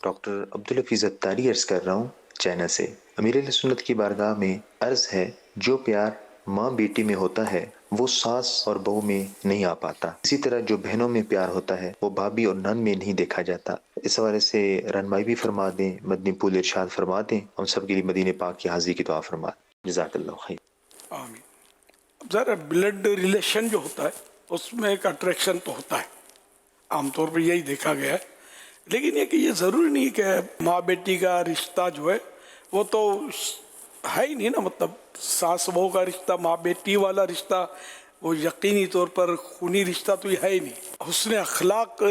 Doctor Abdul Hafeez اتاری عرض کر رہا ہوں چائنا سے۔ امیر اہل سنت کی بارگاہ میں عرض ہے، جو پیار ماں بیٹی میں ہوتا ہے وہ ساس اور بہو میں نہیں آ پاتا، اسی طرح جو بہنوں میں پیار ہوتا ہے وہ بھابھی اور نند میں نہیں دیکھا جاتا۔ اس حوالے سے رہنمائی بھی فرما دیں، مدنی پھول ارشاد فرما دیں، ہم سب کے لیے مدینے پاک کی حاضری کی دعا فرما دیں۔ جزاک اللہ خیر۔ آمین۔ اب ذرا بلڈ ریلیشن جو ہوتا ہے اس میں ایک اٹریکشن تو ہوتا ہے، عام طور پہ یہی دیکھا گیا ہے، لیکن یہ کہ یہ ضروری نہیں کہ ماں بیٹی کا رشتہ جو ہے وہ تو ہے ہی نہیں نا، مطلب ساس بہو کا رشتہ، ماں بیٹی والا رشتہ وہ یقینی طور پر خونی رشتہ تو یہ ہے ہی نہیں۔ حسن اخلاق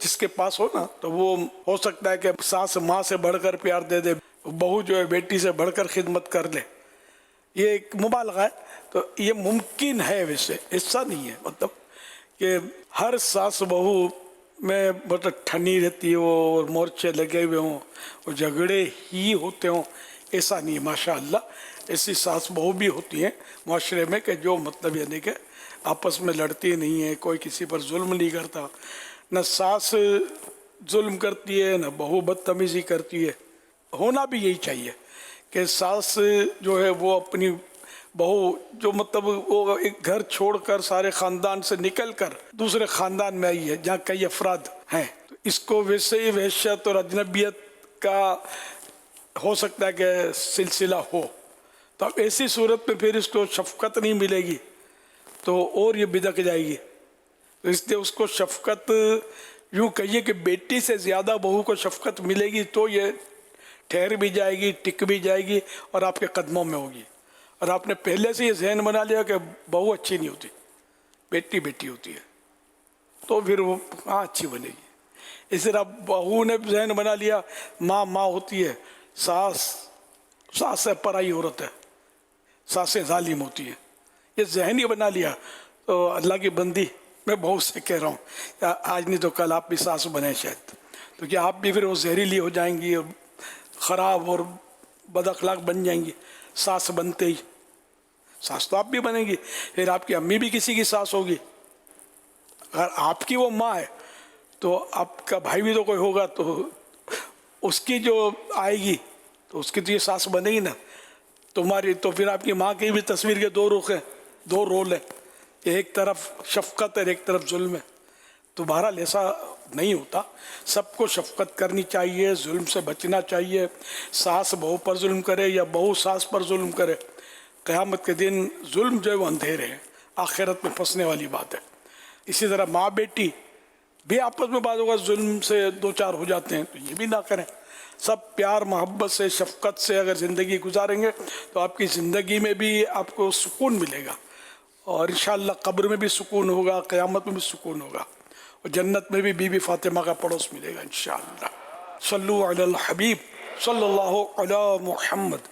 جس کے پاس ہو نا تو وہ ہو سکتا ہے کہ ساس ماں سے بڑھ کر پیار دے دے، بہو جو ہے بیٹی سے بڑھ کر خدمت کر لے، یہ ایک مبالغہ ہے۔ تو یہ ممکن ہے، ویسے ایسا نہیں ہے مطلب کہ ہر ساس بہو میں مطلب ٹھنی رہتی ہو اور مورچے لگے ہوئے ہوں اور جھگڑے ہی ہوتے ہوں، ایسا نہیں ہے۔ ماشاء اللہ ایسی ساس بہو بھی ہوتی ہیں معاشرے میں کہ جو مطلب یعنی کہ آپس میں لڑتی نہیں ہے، کوئی کسی پر ظلم نہیں کرتا، نہ ساس ظلم کرتی ہے نہ بہو بدتمیزی کرتی ہے۔ ہونا بھی یہی چاہیے کہ ساس جو ہے وہ اپنی بہو جو مطلب وہ ایک گھر چھوڑ کر سارے خاندان سے نکل کر دوسرے خاندان میں آئی ہے جہاں کئی افراد ہیں، تو اس کو ویسے ہی وحشت اور اجنبیت کا ہو سکتا ہے کہ سلسلہ ہو، تو اب ایسی صورت میں پھر اس کو شفقت نہیں ملے گی تو اور یہ بدک جائے گی۔ تو اس لیے اس کو شفقت، یوں کہیے کہ بیٹی سے زیادہ بہو کو شفقت ملے گی تو یہ ٹھہر بھی جائے گی، ٹک بھی جائے گی اور آپ کے قدموں میں ہوگی۔ اور آپ نے پہلے سے یہ ذہن بنا لیا کہ بہو اچھی نہیں ہوتی، بیٹی بیٹی ہوتی ہے، تو پھر وہ کہاں اچھی بنے گی۔ اس طرح بہو نے ذہن بنا لیا ماں ماں ہوتی ہے، ساس سے پرائی عورت ہے، ساسیں ظالم ہوتی ہے، یہ ذہن ہی بنا لیا۔ تو اللہ کی بندی میں بہت سے کہہ رہا ہوں، آج نہیں تو کل آپ بھی ساس بنے شاید، تو کیا آپ بھی پھر وہ زہریلی ہو جائیں گی اور خراب اور بد اخلاق بن جائیں گی ساس بنتے ہی۔ ساس تو آپ بھی بنیں گی، پھر آپ کی امی بھی کسی کی ساس ہوگی، اگر آپ کی وہ ماں ہے تو آپ کا بھائی بھی تو کوئی ہوگا، تو اس کی جو آئے گی تو اس کی تو یہ ساس بنے گی نا تمہاری۔ تو پھر آپ کی ماں کی بھی تصویر کے دو رخ ہیں، دو رول ہیں، ایک طرف شفقت ہے ایک طرف ظلم ہے۔ تو بہرحال ایسا نہیں ہوتا، سب کو شفقت کرنی چاہیے، ظلم سے بچنا چاہیے۔ ساس بہو پر ظلم کرے یا بہو ساس پر ظلم کرے، قیامت کے دن ظلم جو ہے وہ اندھیرے ہیں، آخرت میں پھنسنے والی بات ہے۔ اسی طرح ماں بیٹی بھی آپس میں بعض اوقات ظلم سے دو چار ہو جاتے ہیں، تو یہ بھی نہ کریں، سب پیار محبت سے شفقت سے اگر زندگی گزاریں گے تو آپ کی زندگی میں بھی آپ کو سکون ملے گا، اور انشاءاللہ قبر میں بھی سکون ہوگا، قیامت میں بھی سکون ہوگا، اور جنت میں بھی بی بی فاطمہ کا پڑوس ملے گا انشاءاللہ۔ صلو علی الحبیب صلی اللہ علی محمد۔